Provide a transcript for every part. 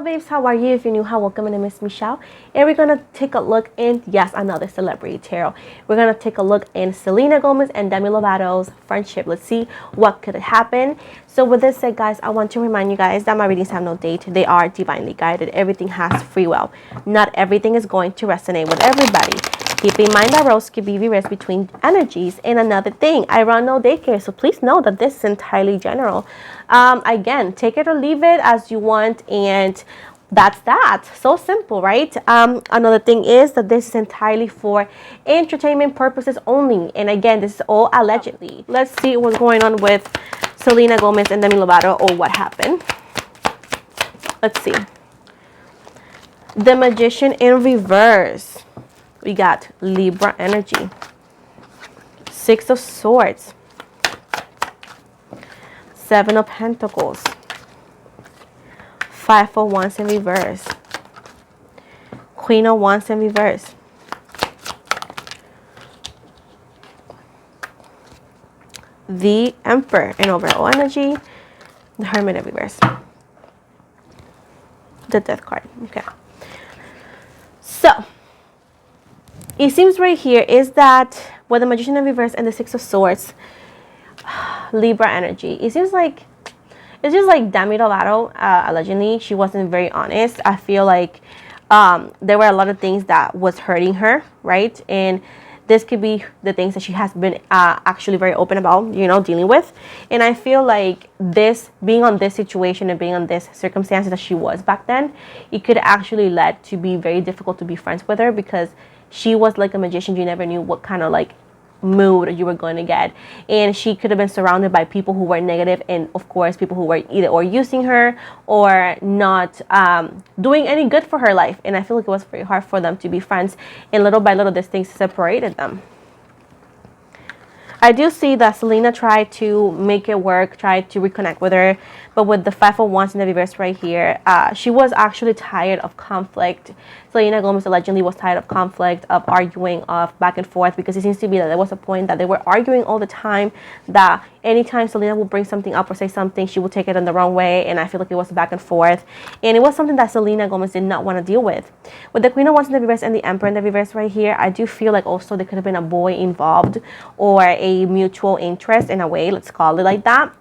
babes, how are you? If you're new, hi, welcome. My name is Michelle, and we're gonna take a look in, yes, another celebrity tarot. We're gonna take a look in Selena Gomez and Demi Lovato's friendship. Let's see what could happen. So with this said, guys, I want to remind you guys that my readings have no date. They are divinely guided. Everything has free will. Not everything is going to resonate with everybody. Keep in mind that roles could be reversed between energies. And another thing, I run no daycare, so please know that this is entirely general. Again, take it or leave it as you want, and that's that. So simple, right? Another thing is that this is entirely for entertainment purposes only. And again, this is all allegedly. Let's see what's going on with Selena Gomez and Demi Lovato, or what happened. Let's see. The Magician in reverse. We got Libra energy, Six of Swords, Seven of Pentacles, Five of Wands in reverse, Queen of Wands in reverse, the Emperor in overall energy, the Hermit in reverse, the Death card. Okay, so it seems right here is that with the Magician in reverse and the Six of Swords, Libra energy, it seems like it's just like Demi Lovato, allegedly, she wasn't very honest. I feel like there were a lot of things that was hurting her, right? And this could be the things that she has been actually very open about, you know, dealing with. And I feel like this, being on this situation and being on this circumstances that she was back then, it could actually lead to be very difficult to be friends with her, because she was like a magician. You never knew what kind of like mood you were going to get, and she could have been surrounded by people who were negative, and of course people who were either or using her or not doing any good for her life. And I feel like it was very hard for them to be friends, and little by little these things separated them. I do see that Selena tried to make it work, tried to reconnect with her, but with the Five of Wands in the reverse right here, she was actually tired of conflict. Selena Gomez allegedly was tired of conflict, of arguing, of back and forth, because it seems to be that there was a point that they were arguing all the time, that anytime Selena would bring something up or say something, she would take it in the wrong way, and I feel like it was back and forth, and it was something that Selena Gomez did not want to deal with. With the Queen of Wands in the reverse and the Emperor in the reverse right here, I do feel like also there could have been a boy involved, or a mutual interest in a way, let's call it like that.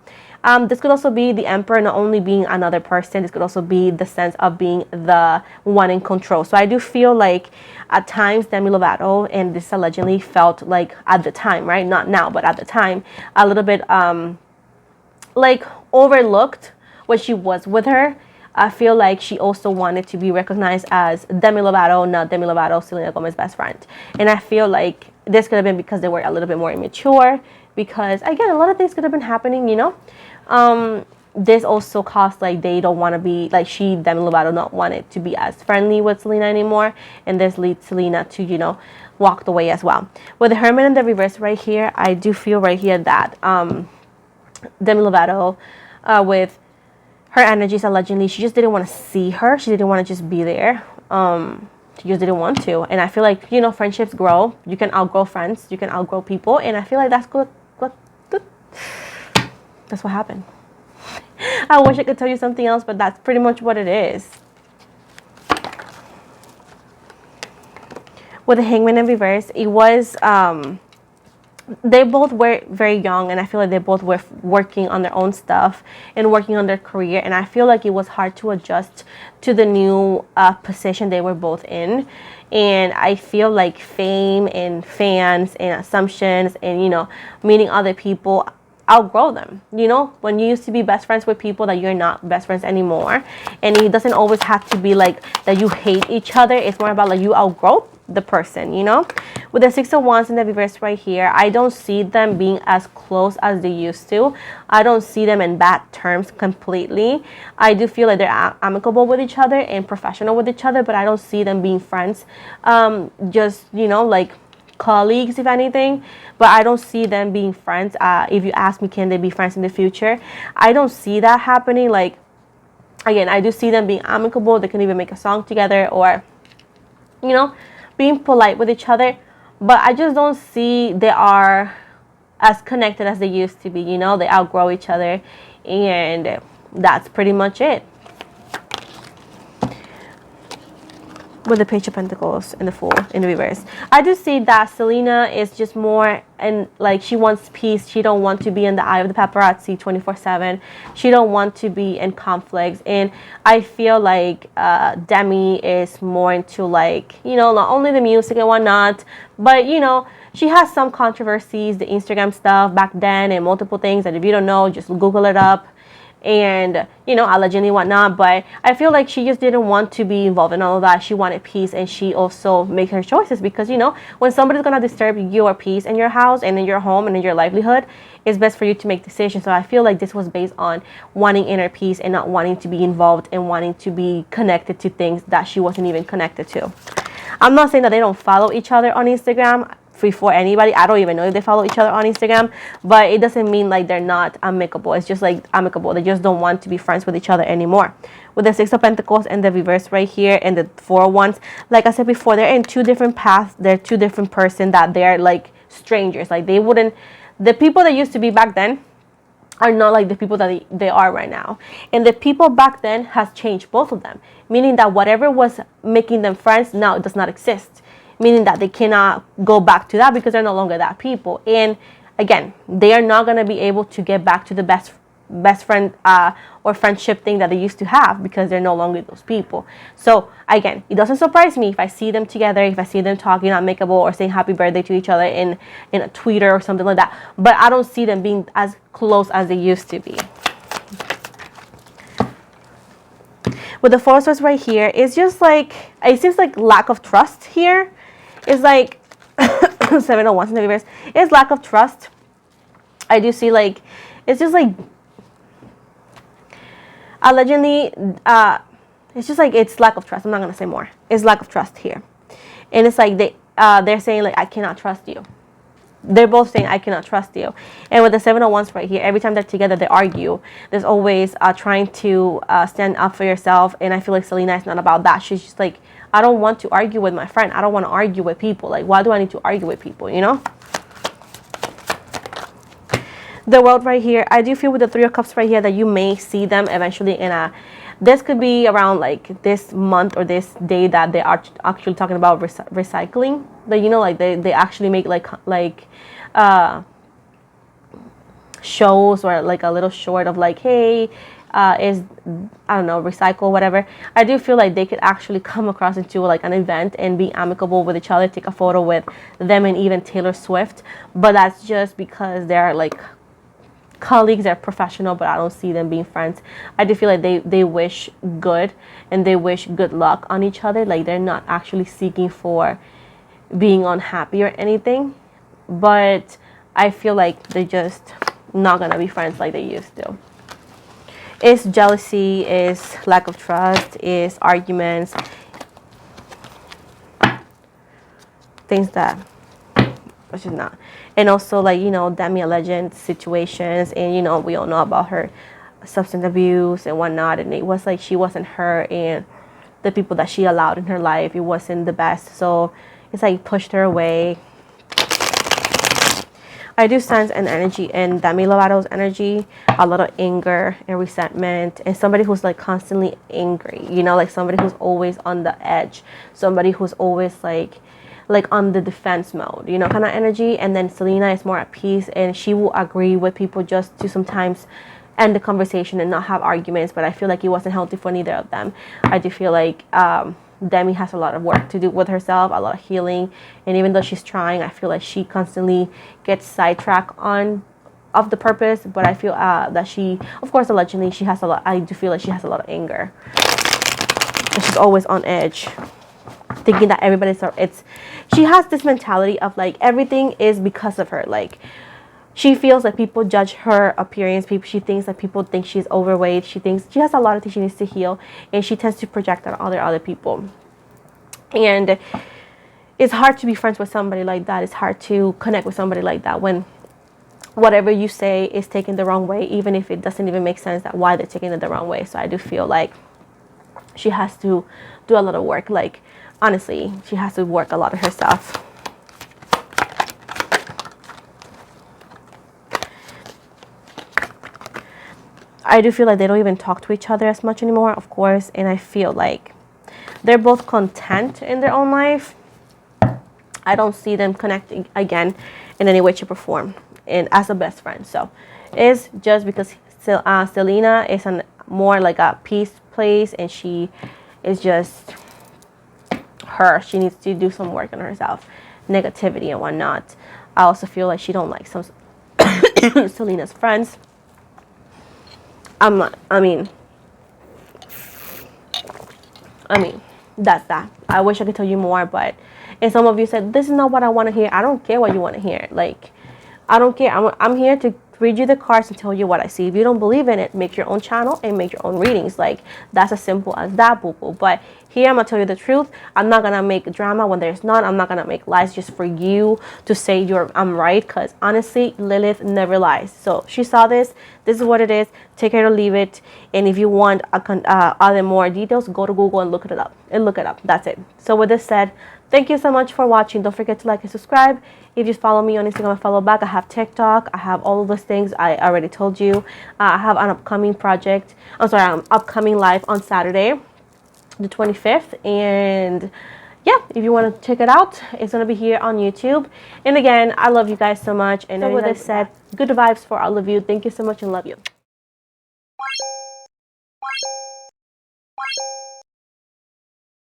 This could also be the Emperor not only being another person, this could also be the sense of being the one in control. So I do feel like at times Demi Lovato, and this allegedly, felt like at the time, right, not now, but at the time, a little bit like overlooked when she was with her. I feel like she also wanted to be recognized as Demi Lovato, not Demi Lovato, Selena Gomez's best friend. And I feel like this could have been because they were a little bit more immature, because again, a lot of things could have been happening, you know. This also caused, like, they don't want to be, like, Demi Lovato not wanted to be as friendly with Selena anymore, and this leads Selena to, you know, walk away as well. With the Hermit in the reverse right here, I do feel right here that Demi Lovato, with her energies allegedly, she just didn't want to see her. She didn't want to just be there. She just didn't want to. And I feel like, you know, friendships grow. You can outgrow friends. You can outgrow people. And I feel like that's good. That's what happened. I wish I could tell you something else, but that's pretty much what it is. With the Hangman in reverse, it was they both were very young, and I feel like they both were working on their own stuff and working on their career, and I feel like it was hard to adjust to the new position they were both in. And I feel like fame and fans and assumptions and, you know, meeting other people outgrow them. You know, when you used to be best friends with people that you're not best friends anymore, and it doesn't always have to be like that you hate each other. It's more about like you outgrow the person, you know. With the Six of Wands in the reverse right here, I don't see them being as close as they used to. I don't see them in bad terms completely. I do feel like they're amicable with each other and professional with each other, but I don't see them being friends. Just, you know, like colleagues, if anything. But I don't see them being friends. If you ask me, can they be friends in the future? I don't see that happening. Like, again, I do see them being amicable. They can even make a song together, or, you know, being polite with each other. But I just don't see they are as connected as they used to be. You know, they outgrow each other, and that's pretty much it. with the Page of Pentacles in the Fool in the reverse. I do see that Selena is just more, and like, she wants peace. She don't want to be in the eye of the paparazzi 24/7. She don't want to be in conflicts. And I feel like Demi is more into, like, you know, not only the music and whatnot, but, you know, she has some controversies, the Instagram stuff back then, and multiple things that if you don't know, just Google it up. And, you know, allegedly whatnot. But I feel like she just didn't want to be involved in all of that. She wanted peace, and she also made her choices because, you know, when somebody's gonna disturb your peace in your house and in your home and in your livelihood, it's best for you to make decisions. So I feel like this was based on wanting inner peace and not wanting to be involved and wanting to be connected to things that she wasn't even connected to. I'm not saying that they don't follow each other on Instagram. For anybody, I don't even know if they follow each other on Instagram, but it doesn't mean like they're not amicable. It's just like amicable. They just don't want to be friends with each other anymore. With the Six of Pentacles and the reverse right here and the Four of Wands, like I said before, they're in two different paths. They're two different persons that they're like strangers. Like they wouldn't, the people that used to be back then are not like the people that they are right now. And the people back then has changed, both of them, meaning that whatever was making them friends now it does not exist. Meaning that they cannot go back to that because they're no longer that people. And again, they are not going to be able to get back to the best friend or friendship thing that they used to have because they're no longer those people. So again, it doesn't surprise me if I see them together, if I see them talking amicable or saying happy birthday to each other in a Twitter or something like that. But I don't see them being as close as they used to be. With the Four of Swords right here, it's just like, it seems like lack of trust here. It's like Seven of Wands in the reverse. It's lack of trust. I do see like, it's just like, allegedly, it's just like, it's lack of trust. I'm not going to say more. It's lack of trust here. And it's like they're saying like, I cannot trust you. They're both saying, I cannot trust you. And with the Seven of Wands right here, every time they're together, they argue. There's always trying to stand up for yourself. And I feel like Selena is not about that. She's just like, I don't want to argue with my friend. I don't want to argue with people. Like, why do I need to argue with people, you know? The World right here, I do feel with the Three of Cups right here that you may see them eventually in a, this could be around like this month or this day that they are actually talking about recycling. That, you know, like they actually make like shows or like a little short of like, hey, is, I don't know, recycle, whatever. I do feel like they could actually come across into like an event and be amicable with each other, take a photo with them and even Taylor Swift. But that's just because they're like colleagues, they're professional, but I don't see them being friends. I do feel like they wish good and they wish good luck on each other. Like they're not actually seeking for being unhappy or anything. But I feel like they're just not gonna be friends like they used to. It's jealousy, is lack of trust, is arguments, things that which is not. And also like, you know, Demi alleged situations, and you know, we all know about her substance abuse and whatnot, and it was like she wasn't her and the people that she allowed in her life, it wasn't the best, so it's like pushed her away. I do sense an energy in Demi Lovato's energy, a lot of anger and resentment, and somebody who's like constantly angry, you know, like somebody who's always on the edge, somebody who's always like on the defense mode, you know, kind of energy. And then Selena is more at peace, and she will agree with people just to sometimes end the conversation and not have arguments. But I feel like it wasn't healthy for neither of them. I do feel like Demi has a lot of work to do with herself, a lot of healing, and even though she's trying, I feel like she constantly gets sidetracked of the purpose. But I feel that she, of course, allegedly, she has a lot. I do feel like she has a lot of anger, and she's always on edge, thinking that everybody's, she has this mentality of like everything is because of her. Like she feels like people judge her appearance, she thinks that people think she's overweight, she thinks she has a lot of things she needs to heal, and she tends to project that on other people. And it's hard to be friends with somebody like that. It's hard to connect with somebody like that when whatever you say is taken the wrong way, even if it doesn't even make sense that why they're taking it the wrong way. So I do feel like she has to do a lot of work. Like honestly, she has to work a lot of herself. I do feel like they don't even talk to each other as much anymore, of course, and I feel like they're both content in their own life. I don't see them connecting again in any way, shape, or form, and as a best friend. So it's just because Selena is more like a peace place, and she is just her. She needs to do some work on herself, negativity and whatnot. I also feel like she don't like some Selena's friends. I mean, that's that. I wish I could tell you more, but and some of you said this is not what I want to hear. I don't care what you want to hear. Like, I don't care. I'm here to read you the cards and tell you what I see. If you don't believe in it, make your own channel and make your own readings. Like, that's as simple as that, boo boo. But here I'm gonna tell you the truth. I'm not gonna make drama when there's none. I'm not gonna make lies just for you to say I'm right. Cause honestly, Lilith never lies. So she saw this. This is what it is. Take it or leave it. And if you want other more details, go to Google and look it up. That's it. So with this said, thank you so much for watching. Don't forget to like and subscribe. If you follow me on Instagram, follow back. I have TikTok. I have all of those things I already told you. I have an upcoming project. Upcoming live on Saturday, the 25th. And yeah, if you want to check it out, it's going to be here on YouTube. And again, I love you guys so much. And so with this said, good vibes for all of you. Thank you so much and love you.